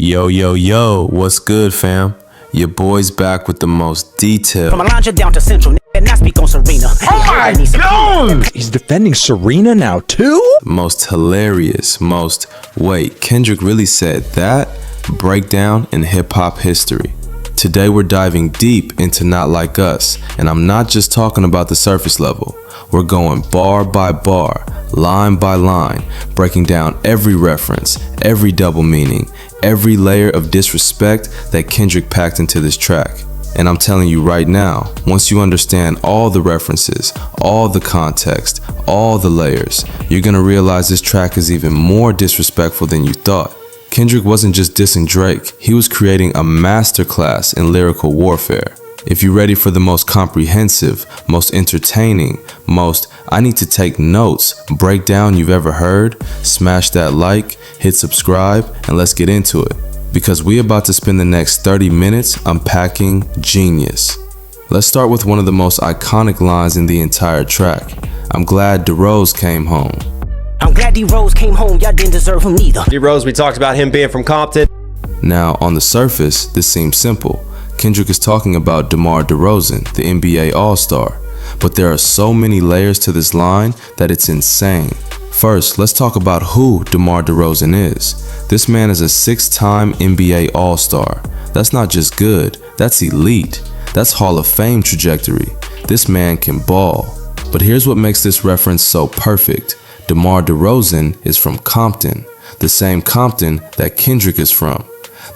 Yo, yo, yo, what's good, fam? Your boy's back with the most detailed. From Alondra down to Central, and I speak on Serena. Oh my God! He's defending Serena now too? Most hilarious, wait, Kendrick really said that? Breakdown in hip-hop history. Today we're diving deep into Not Like Us, and I'm not just talking about the surface level. We're going bar by bar, line by line, breaking down every reference, every double meaning, every layer of disrespect that Kendrick packed into this track. And I'm telling you right now, once you understand all the references, all the context, all the layers, you're gonna realize this track is even more disrespectful than you thought. Kendrick wasn't just dissing Drake, he was creating a masterclass in lyrical warfare. If you're ready for the most comprehensive, most entertaining, most I need to take notes breakdown you've ever heard, smash that like, hit subscribe, and let's get into it. Because we're about to spend the next 30 minutes unpacking genius. Let's start with one of the most iconic lines in the entire track. I'm glad DeRozan came home. I'm glad D-Rose came home, y'all didn't deserve him neither. D-Rose, we talked about him being from Compton. Now, on the surface, this seems simple. Kendrick is talking about DeMar DeRozan, the NBA All-Star. But there are so many layers to this line that it's insane. First, let's talk about who DeMar DeRozan is. This man is a 6-time NBA All-Star. That's not just good, that's elite. That's Hall of Fame trajectory. This man can ball. But here's what makes this reference so perfect. DeMar DeRozan is from Compton, the same Compton that Kendrick is from.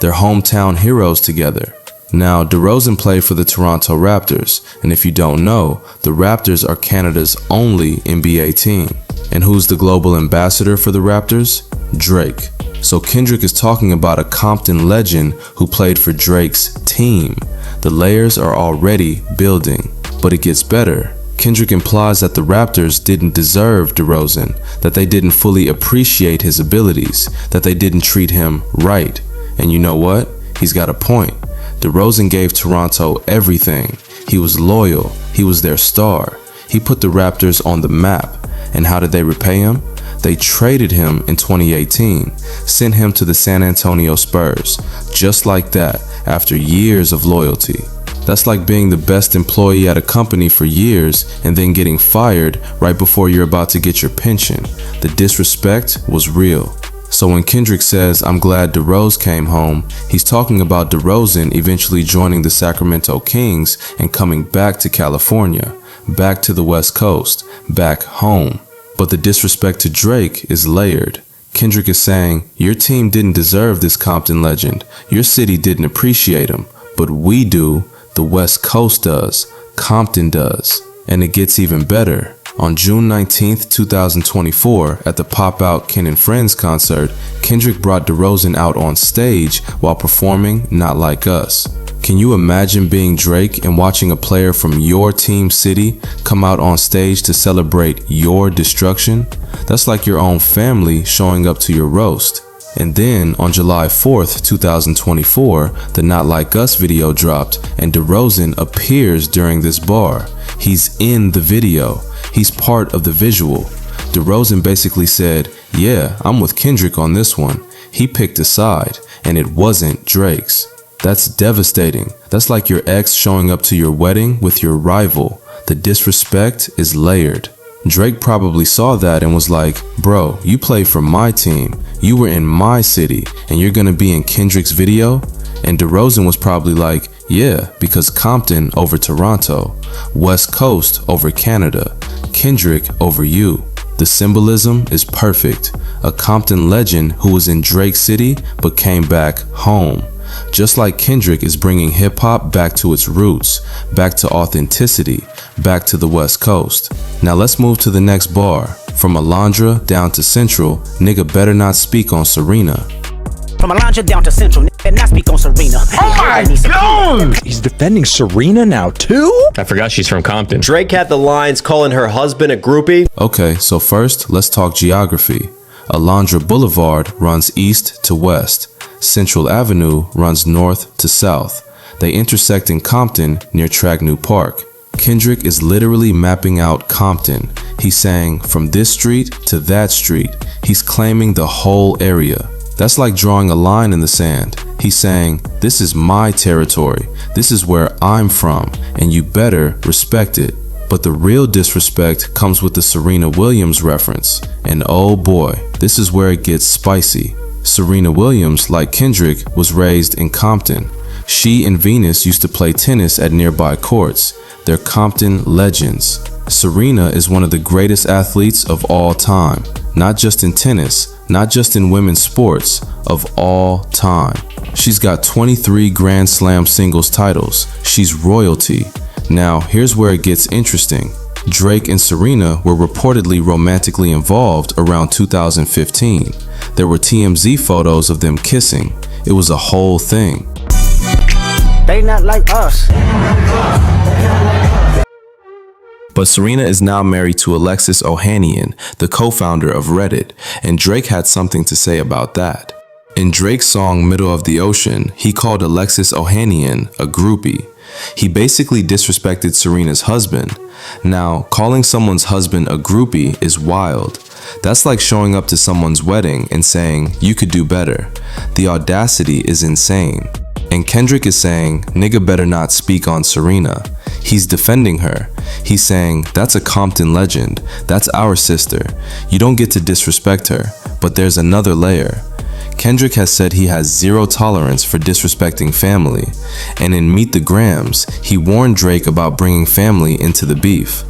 They're hometown heroes together. Now, DeRozan played for the Toronto Raptors, and if you don't know, the Raptors are Canada's only NBA team. And who's the global ambassador for the Raptors? Drake. So Kendrick is talking about a Compton legend who played for Drake's team. The layers are already building, but it gets better. Kendrick implies that the Raptors didn't deserve DeRozan, that they didn't fully appreciate his abilities, that they didn't treat him right. And you know what? He's got a point. DeRozan gave Toronto everything. He was loyal. He was their star. He put the Raptors on the map. And how did they repay him? They traded him in 2018, sent him to the San Antonio Spurs, just like that, after years of loyalty. That's like being the best employee at a company for years and then getting fired right before you're about to get your pension. The disrespect was real. So when Kendrick says, I'm glad DeRozan came home, he's talking about DeRozan eventually joining the Sacramento Kings and coming back to California, back to the West Coast, back home. But the disrespect to Drake is layered. Kendrick is saying, your team didn't deserve this Compton legend. Your city didn't appreciate him, but we do. The West Coast does, Compton does, and it gets even better. On June 19th, 2024, at the Pop Out Ken and Friends concert, Kendrick brought DeRozan out on stage while performing Not Like Us. Can you imagine being Drake and watching a player from your team city come out on stage to celebrate your destruction? That's like your own family showing up to your roast. And then, on July 4th, 2024, the Not Like Us video dropped, and DeRozan appears during this bar. He's in the video. He's part of the visual. DeRozan basically said, yeah, I'm with Kendrick on this one. He picked a side, and it wasn't Drake's. That's devastating. That's like your ex showing up to your wedding with your rival. The disrespect is layered. Drake probably saw that and was like, bro, you play for my team. You were in my city and you're gonna be in Kendrick's video? And DeRozan was probably like, yeah, because Compton over Toronto, West Coast over Canada, Kendrick over you. The symbolism is perfect. A Compton legend who was in Drake's city but came back home. Just like Kendrick is bringing hip-hop back to its roots, back to authenticity, back to the West Coast. Now let's move to the next bar. From Alondra down to Central, nigga better not speak on Serena. From Alondra down to Central, and I speak on Serena. Oh my God! He's defending Serena now too? I forgot she's from Compton. Drake had the lines calling her husband a groupie. Okay, so first, let's talk geography. Alondra Boulevard runs east to west. Central Avenue runs north to south. They intersect in Compton near Tragnew Park. Kendrick is literally mapping out Compton. He's saying from this street to that street. He's claiming the whole area. That's like drawing a line in the sand. He's saying, this is my territory, this is where I'm from, and you better respect it. But the real disrespect comes with the Serena Williams reference. And oh boy, this is where it gets spicy. Serena Williams, like Kendrick, was raised in Compton. She and Venus used to play tennis at nearby courts. They're Compton legends. Serena is one of the greatest athletes of all time, not just in tennis, not just in women's sports, of all time. She's got 23 Grand Slam singles titles. She's royalty. Now, here's where it gets interesting. Drake and Serena were reportedly romantically involved around 2015. There were TMZ photos of them kissing. It was a whole thing. They not like us. But Serena is now married to Alexis Ohanian, the co-founder of Reddit, and Drake had something to say about that. In Drake's song Middle of the Ocean, he called Alexis Ohanian a groupie. He basically disrespected Serena's husband. Now, calling someone's husband a groupie is wild. That's like showing up to someone's wedding and saying, you could do better. The audacity is insane. And Kendrick is saying, nigga better not speak on Serena. He's defending her. He's saying, that's a Compton legend. That's our sister. You don't get to disrespect her. But there's another layer. Kendrick has said he has zero tolerance for disrespecting family, and in Meet the Grams, he warned Drake about bringing family into the beef.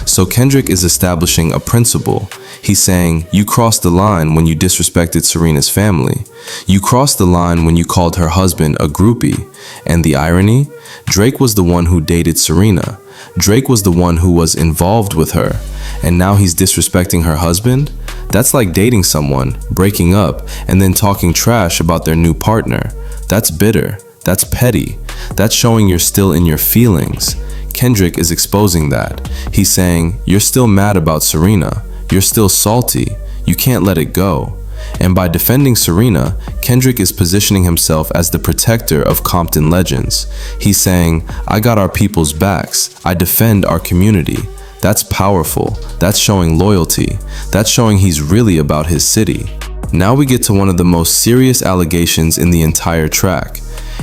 So Kendrick is establishing a principle. He's saying, you crossed the line when you disrespected Serena's family. You crossed the line when you called her husband a groupie. And the irony? Drake was the one who dated Serena. Drake was the one who was involved with her. And now he's disrespecting her husband? That's like dating someone, breaking up, and then talking trash about their new partner. That's bitter. That's petty. That's showing you're still in your feelings. Kendrick is exposing that. He's saying, you're still mad about Serena. You're still salty. You can't let it go. And by defending Serena, Kendrick is positioning himself as the protector of Compton legends. He's saying, I got our people's backs. I defend our community. That's powerful. That's showing loyalty. That's showing he's really about his city. Now we get to one of the most serious allegations in the entire track.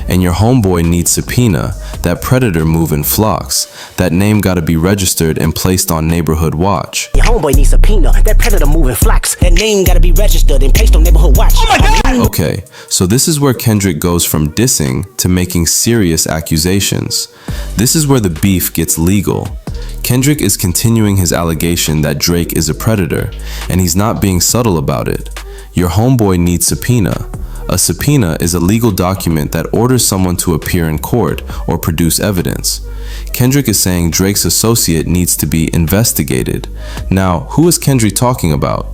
And your homeboy needs subpoena. That predator move in flocks. That name gotta be registered and placed on neighborhood watch. Your homeboy needs subpoena. That predator moving flocks. That name gotta be registered and placed on neighborhood watch. Oh my God! Okay, so this is where Kendrick goes from dissing to making serious accusations. This is where the beef gets legal. Kendrick is continuing his allegation that Drake is a predator, and he's not being subtle about it. Your homeboy needs subpoena. A subpoena is a legal document that orders someone to appear in court or produce evidence. Kendrick is saying Drake's associate needs to be investigated. Now, who is Kendrick talking about?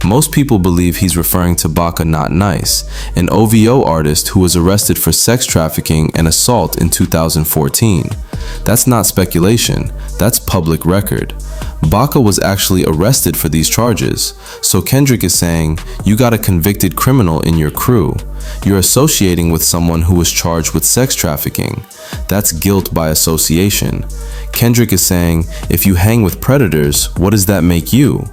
Most people believe he's referring to Baka Not Nice, an OVO artist who was arrested for sex trafficking and assault in 2014. That's not speculation, that's public record. Baka was actually arrested for these charges, so Kendrick is saying, you got a convicted criminal in your crew. You're associating with someone who was charged with sex trafficking. That's guilt by association. Kendrick is saying, if you hang with predators, what does that make you?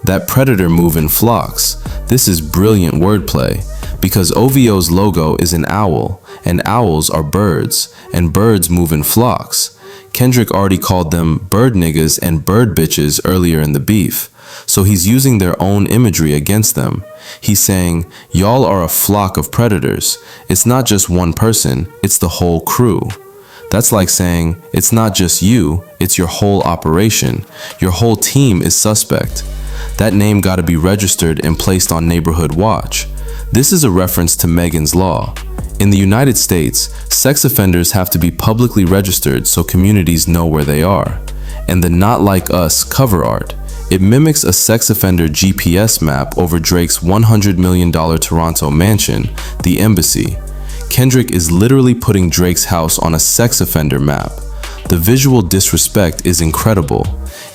That predator move in flocks. This is brilliant wordplay, because OVO's logo is an owl, and owls are birds, and birds move in flocks. Kendrick already called them bird niggas and bird bitches earlier in the beef, so he's using their own imagery against them. He's saying, y'all are a flock of predators. It's not just one person, it's the whole crew. That's like saying, it's not just you, it's your whole operation. Your whole team is suspect. That name gotta be registered and placed on neighborhood watch. This is a reference to Megan's Law. In the United States, sex offenders have to be publicly registered so communities know where they are. And the Not Like Us cover art, it mimics a sex offender GPS map over Drake's $100 million Toronto mansion, the Embassy. Kendrick is literally putting Drake's house on a sex offender map. The visual disrespect is incredible.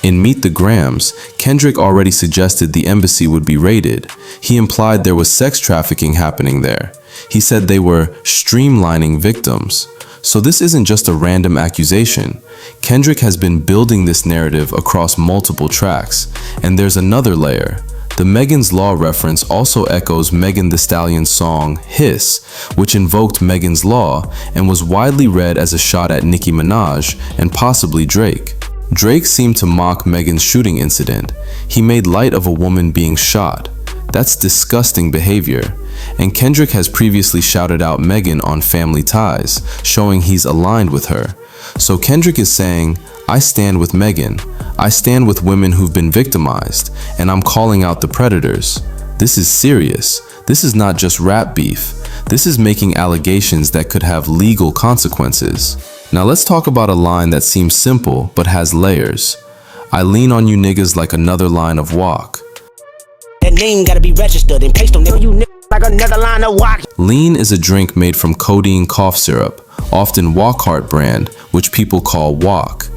In Meet the Grams, Kendrick already suggested the embassy would be raided. He implied there was sex trafficking happening there. He said they were streamlining victims. So this isn't just a random accusation. Kendrick has been building this narrative across multiple tracks. And there's another layer. The Megan's Law reference also echoes Megan Thee Stallion's song Hiss, which invoked Megan's Law and was widely read as a shot at Nicki Minaj and possibly Drake. Drake seemed to mock Megan's shooting incident. He made light of a woman being shot. That's disgusting behavior. And Kendrick has previously shouted out Megan on Family Ties, showing he's aligned with her. So Kendrick is saying, I stand with Megan. I stand with women who've been victimized, and I'm calling out the predators. This is serious. This is not just rap beef. This is making allegations that could have legal consequences. Now let's talk about a line that seems simple but has layers. I lean on you niggas like another line of walk. That name gotta be registered and paste on there. You like another line of walk. Lean is a drink made from codeine cough syrup, often Walkhart brand, which people call walk.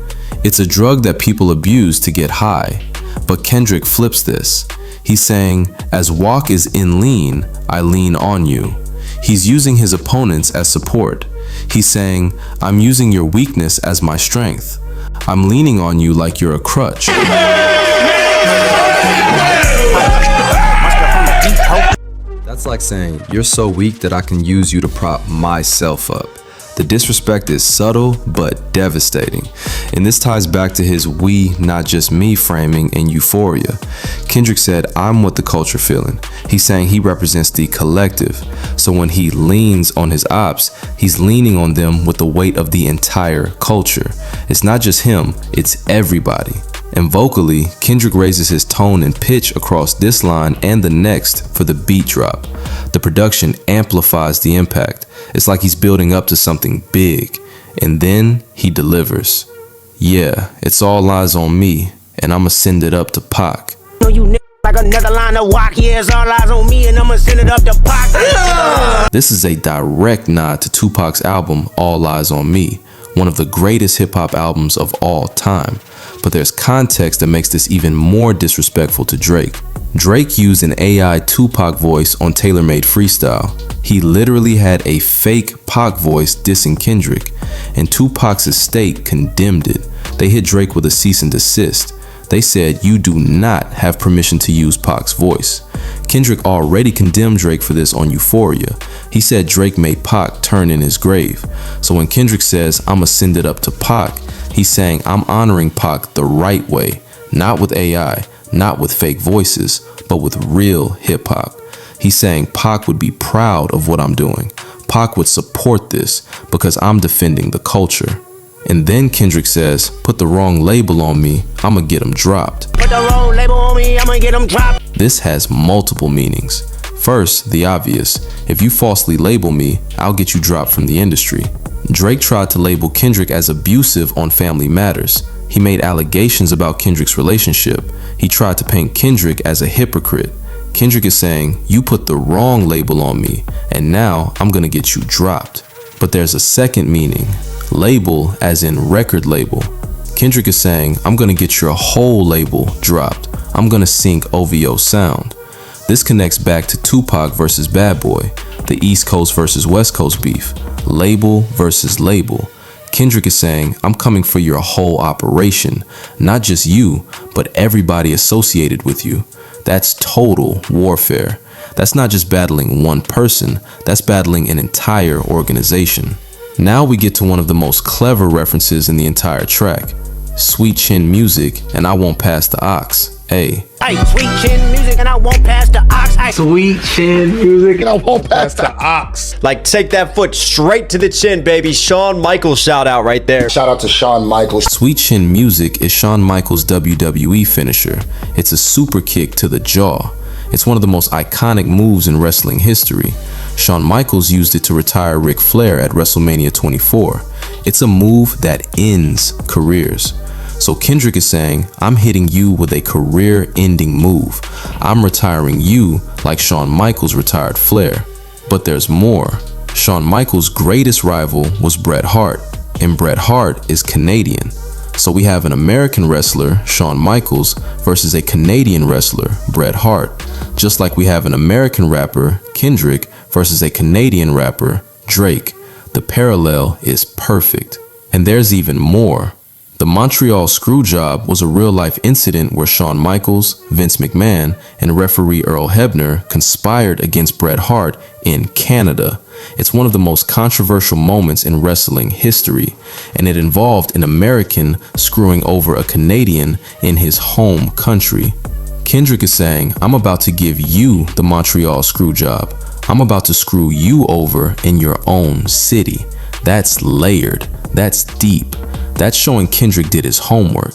It's a drug that people abuse to get high. But Kendrick flips this. He's saying, as walk is in lean, I lean on you. He's using his opponents as support. He's saying, I'm using your weakness as my strength. I'm leaning on you like you're a crutch. That's like saying, you're so weak that I can use you to prop myself up. The disrespect is subtle but devastating, and this ties back to his we, not just me framing in Euphoria. Kendrick said, I'm what the culture feeling. He's saying he represents the collective, so when he leans on his ops, he's leaning on them with the weight of the entire culture. It's not just him, it's everybody. And vocally, Kendrick raises his tone and pitch across this line and the next for the beat drop. The production amplifies the impact. It's like he's building up to something big, and then he delivers. Yeah, it's all lies on me, and I'ma send it up to Pac. You like another line of walk. Yeah, it's all lies on me, and I'ma send it up to Pac. This is a direct nod to Tupac's album All Lies on Me, one of the greatest hip-hop albums of all time. But there's context that makes this even more disrespectful to Drake. Drake used an AI Tupac voice on Tailor-Made Freestyle. He literally had a fake Pac voice dissing Kendrick, and Tupac's estate condemned it. They hit Drake with a cease and desist. They said, you do not have permission to use Pac's voice. Kendrick already condemned Drake for this on Euphoria. He said Drake made Pac turn in his grave. So when Kendrick says, I'ma send it up to Pac, he's saying I'm honoring Pac the right way, not with AI, not with fake voices, but with real hip-hop. He's saying Pac would be proud of what I'm doing. Pac would support this because I'm defending the culture. And then Kendrick says, put the wrong label on me, I'ma get him dropped. Put the wrong label on me, I'ma get him dropped. This has multiple meanings. First, the obvious. If you falsely label me, I'll get you dropped from the industry. Drake tried to label Kendrick as abusive on Family Matters. He made allegations about Kendrick's relationship. He tried to paint Kendrick as a hypocrite. Kendrick is saying, you put the wrong label on me, and now I'm gonna get you dropped. But there's a second meaning. Label as in record label. Kendrick is saying, I'm gonna get your whole label dropped. I'm gonna sink OVO sound. This connects back to Tupac versus Bad Boy, the East Coast versus West Coast beef, label versus label. Kendrick is saying, I'm coming for your whole operation, not just you, but everybody associated with you. That's total warfare. That's not just battling one person, that's battling an entire organization. Now we get to one of the most clever references in the entire track. Sweet chin music, and I won't pass the ox. Hey. Hey, sweet chin music, and I won't pass the ox. Ay. Sweet chin music, and I won't pass the ox. Like, take that foot straight to the chin, baby. Shawn Michaels shout out right there. Shout out to Shawn Michaels. Sweet chin music is Shawn Michaels' WWE finisher. It's a super kick to the jaw. It's one of the most iconic moves in wrestling history. Shawn Michaels used it to retire Ric Flair at WrestleMania 24. It's a move that ends careers. So Kendrick is saying, I'm hitting you with a career-ending move. I'm retiring you like Shawn Michaels retired Flair. But there's more. Shawn Michaels' greatest rival was Bret Hart, and Bret Hart is Canadian. So we have an American wrestler, Shawn Michaels, versus a Canadian wrestler, Bret Hart. Just like we have an American rapper, Kendrick, versus a Canadian rapper, Drake. The parallel is perfect. And there's even more. The Montreal Screwjob was a real-life incident where Shawn Michaels, Vince McMahon, and referee Earl Hebner conspired against Bret Hart in Canada. It's one of the most controversial moments in wrestling history, and it involved an American screwing over a Canadian in his home country. Kendrick is saying, I'm about to give you the Montreal Screwjob. I'm about to screw you over in your own city. That's layered. That's deep. That's showing Kendrick did his homework.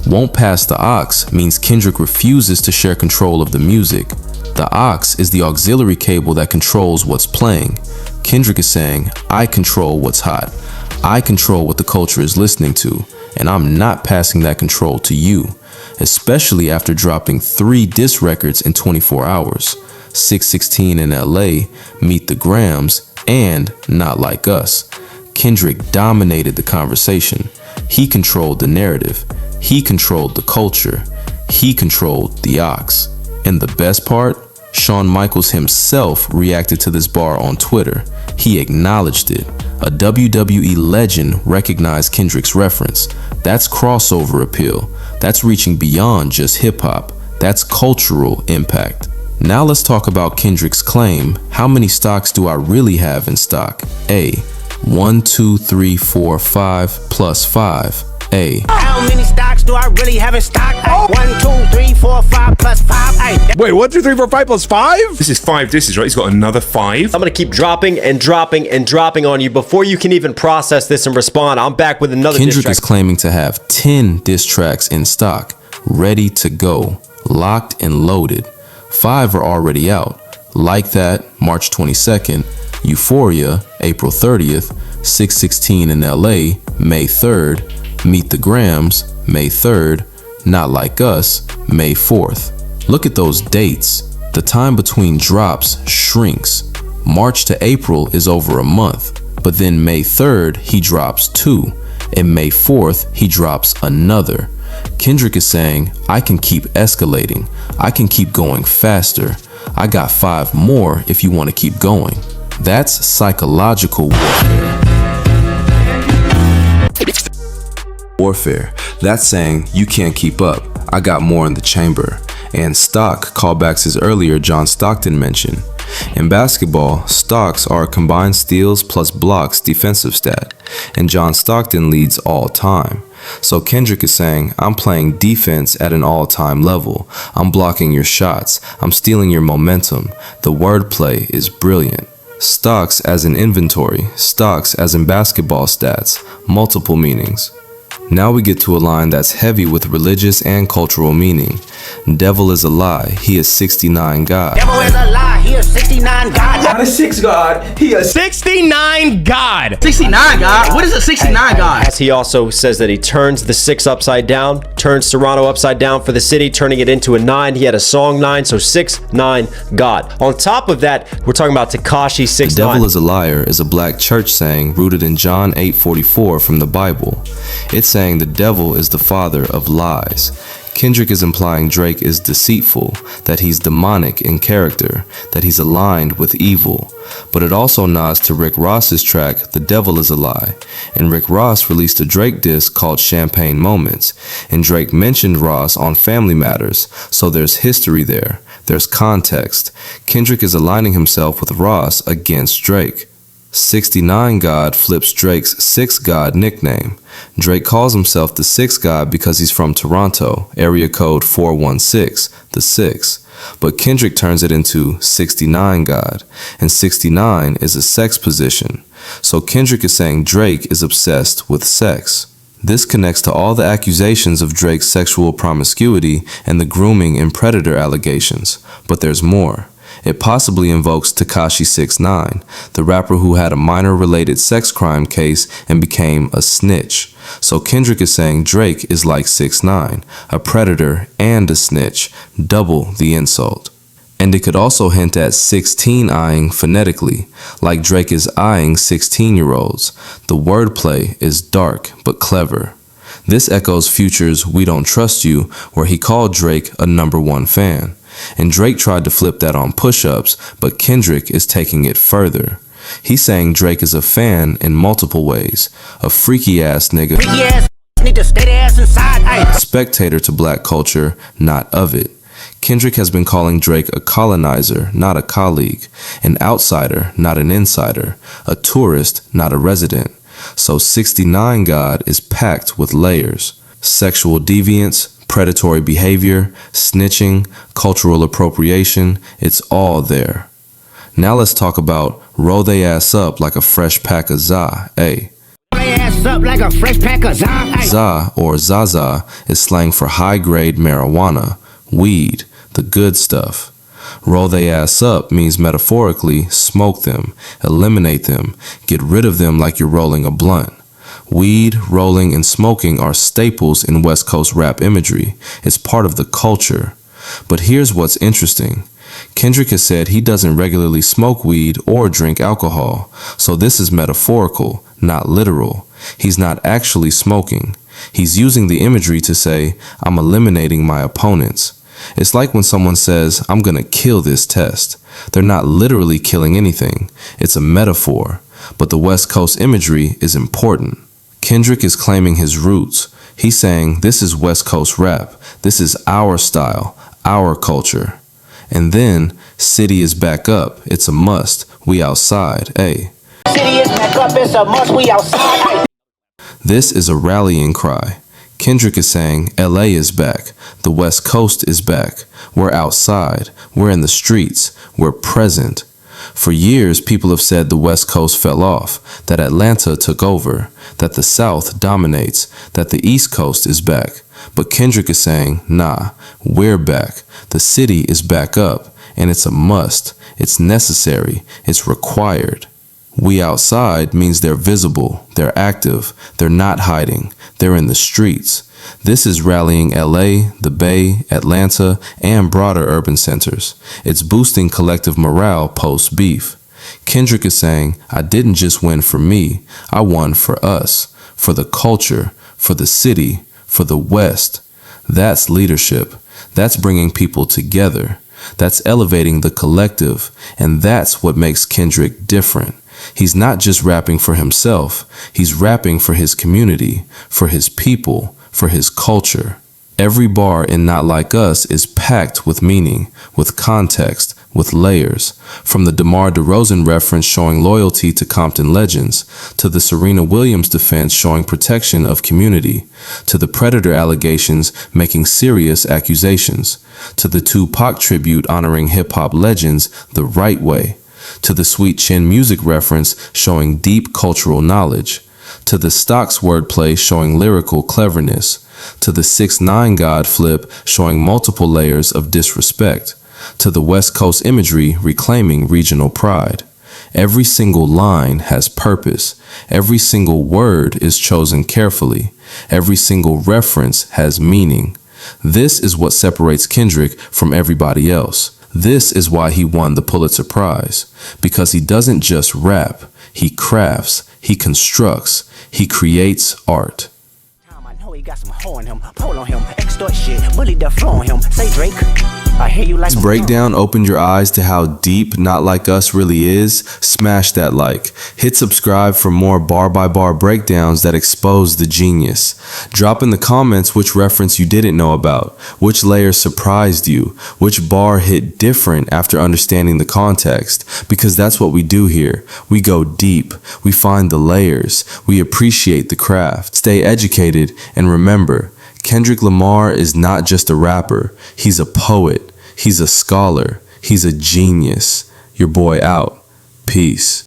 Won't pass the aux means Kendrick refuses to share control of the music. The aux is the auxiliary cable that controls what's playing. Kendrick is saying, I control what's hot. I control what the culture is listening to, and I'm not passing that control to you, especially after dropping 3 diss records in 24 hours. 616 in LA, Meet the Grams, and Not Like Us. Kendrick dominated the conversation. He controlled the narrative. He controlled the culture. He controlled the aux. And the best part? Shawn Michaels himself reacted to this bar on Twitter. He acknowledged it. A WWE legend recognized Kendrick's reference. That's crossover appeal. That's reaching beyond just hip-hop. That's cultural impact. Now let's talk about Kendrick's claim, how many stocks do I really have in stock? A, 1, 2, 3, 4, 5 plus 5. A. How many stocks do I really have in stock? 1, 2, 3, 4, 5 plus 5. Wait, 1, 2, 3, 4, 5 plus 5? This is 5 disses, right? He's got another 5. I'm gonna keep dropping and dropping and dropping on you before you can even process this and respond. I'm back with another diss Kendrick track. is claiming to have 10 diss tracks in stock, ready to go, locked and loaded. 5 are already out. Like That, March 22nd, Euphoria, April 30th, 616 in LA, May 3rd, Meet the Grams, May 3rd, Not Like Us, May 4th. Look at those dates. The time between drops shrinks. March to April is over a month, but then May 3rd he drops 2, and May 4th he drops another. Kendrick is saying, I can keep escalating. I can keep going faster. I got 5 more if you want to keep going. That's psychological warfare. That's saying you can't keep up. I got more in the chamber. And stock callbacks his earlier John Stockton mention. In basketball, stocks are a combined steals plus blocks defensive stat, and John Stockton leads all time. So Kendrick is saying, I'm playing defense at an all-time level. I'm blocking your shots. I'm stealing your momentum. The wordplay is brilliant. Stocks as in inventory, stocks as in basketball stats, multiple meanings. Now we get to a line that's heavy with religious and cultural meaning. Devil is a lie, he is 69 God. Devil is a lie, he is 69 God. Not a 6 God, he a 69 God. 69 God? What is a 69 God? As he also says that he turns the 6 upside down, turns Toronto upside down for the city, turning it into a 9. He had a song 9, so 6, 9, God. On top of that, we're talking about Tekashi 6 The 9. devil is a liar is a black church saying rooted in John 8:44 from the Bible. It's saying the devil is the father of lies. Kendrick is implying Drake is deceitful, that he's demonic in character, that he's aligned with evil. But it also nods to Rick Ross's track, The Devil is a Lie. And Rick Ross released a Drake disc called Champagne Moments. And Drake mentioned Ross on Family Matters, so there's history there. There's context. Kendrick is aligning himself with Ross against Drake. 69 God flips Drake's 6 God nickname. Drake calls himself the 6 God because he's from Toronto, area code 416, the 6. But Kendrick turns it into 69 God, and 69 is a sex position. So Kendrick is saying Drake is obsessed with sex. This connects to all the accusations of Drake's sexual promiscuity and the grooming and predator allegations. But there's more. It possibly invokes Tekashi 6ix9ine, the rapper who had a minor-related sex crime case and became a snitch. So Kendrick is saying Drake is like 6ix9ine, a predator and a snitch, double the insult. And it could also hint at 16-eyeing phonetically, like Drake is eyeing 16-year-olds. The wordplay is dark but clever. This echoes Future's We Don't Trust You, where he called Drake a #1 fan. And Drake tried to flip that on Push-Ups, but Kendrick is taking it further. He's saying Drake is a fan in multiple ways. A freaky ass nigga. Freaky ass Need to stay their ass inside. Ay. Spectator to black culture, not of it. Kendrick has been calling Drake a colonizer, not a colleague, an outsider, not an insider, a tourist, not a resident. So 69 God is packed with layers. Sexual deviance, predatory behavior, snitching, cultural appropriation, it's all there. Now let's talk about roll they ass up like a fresh pack of za, ay. They ass up like a fresh pack of za. Ay. Za or zaza is slang for high-grade marijuana, weed, the good stuff. Roll they ass up means metaphorically smoke them, eliminate them, get rid of them like you're rolling a blunt. Weed, rolling, and smoking are staples in West Coast rap imagery. It's part of the culture. But here's what's interesting. Kendrick has said he doesn't regularly smoke weed or drink alcohol, so this is metaphorical, not literal. He's not actually smoking. He's using the imagery to say, I'm eliminating my opponents. It's like when someone says, I'm gonna kill this test. They're not literally killing anything. It's a metaphor. But the West Coast imagery is important. Kendrick is claiming his roots. He's saying, this is West Coast rap. This is our style, our culture. And then, city is back up. It's a must. We outside, ay. City is back up. It's a must. We outside. Ay. This is a rallying cry. Kendrick is saying, LA is back. The West Coast is back. We're outside. We're in the streets. We're present. For years, people have said the West Coast fell off, that Atlanta took over, that the South dominates, that the East Coast is back. But Kendrick is saying, nah, we're back. The city is back up, and it's a must. It's necessary. It's required. We outside means they're visible, they're active, they're not hiding, they're in the streets. This is rallying LA, the Bay, Atlanta, and broader urban centers. It's boosting collective morale post-beef. Kendrick is saying, I didn't just win for me, I won for us, for the culture, for the city, for the West. That's leadership. That's bringing people together. That's elevating the collective, and that's what makes Kendrick different. He's not just rapping for himself, he's rapping for his community, for his people, for his culture. Every bar in Not Like Us is packed with meaning, with context, with layers. From the DeMar DeRozan reference showing loyalty to Compton legends, to the Serena Williams defense showing protection of community, to the Predator allegations making serious accusations, to the Tupac tribute honoring hip-hop legends the right way, to the Sweet Chin music reference showing deep cultural knowledge, to the Stocks wordplay showing lyrical cleverness, to the 6ix9ine God flip showing multiple layers of disrespect, to the West Coast imagery reclaiming regional pride. Every single line has purpose. Every single word is chosen carefully. Every single reference has meaning. This is what separates Kendrick from everybody else. This is why he won the Pulitzer Prize, because he doesn't just rap, he crafts, he constructs, he creates art. I know he got some hoe in him, pull on him, extort shit, bully the flow on him. Say Drake, I hear you like This breakdown opened your eyes to how deep Not Like Us really is. Smash that like. Hit subscribe for more bar-by-bar breakdowns that expose the genius. Drop in the comments which reference you didn't know about, which layer surprised you, which bar hit different after understanding the context, because that's what we do here. We go deep, we find the layers, we appreciate the craft. Stay educated, and remember, Kendrick Lamar is not just a rapper, he's a poet. He's a scholar. He's a genius. Your boy out. Peace.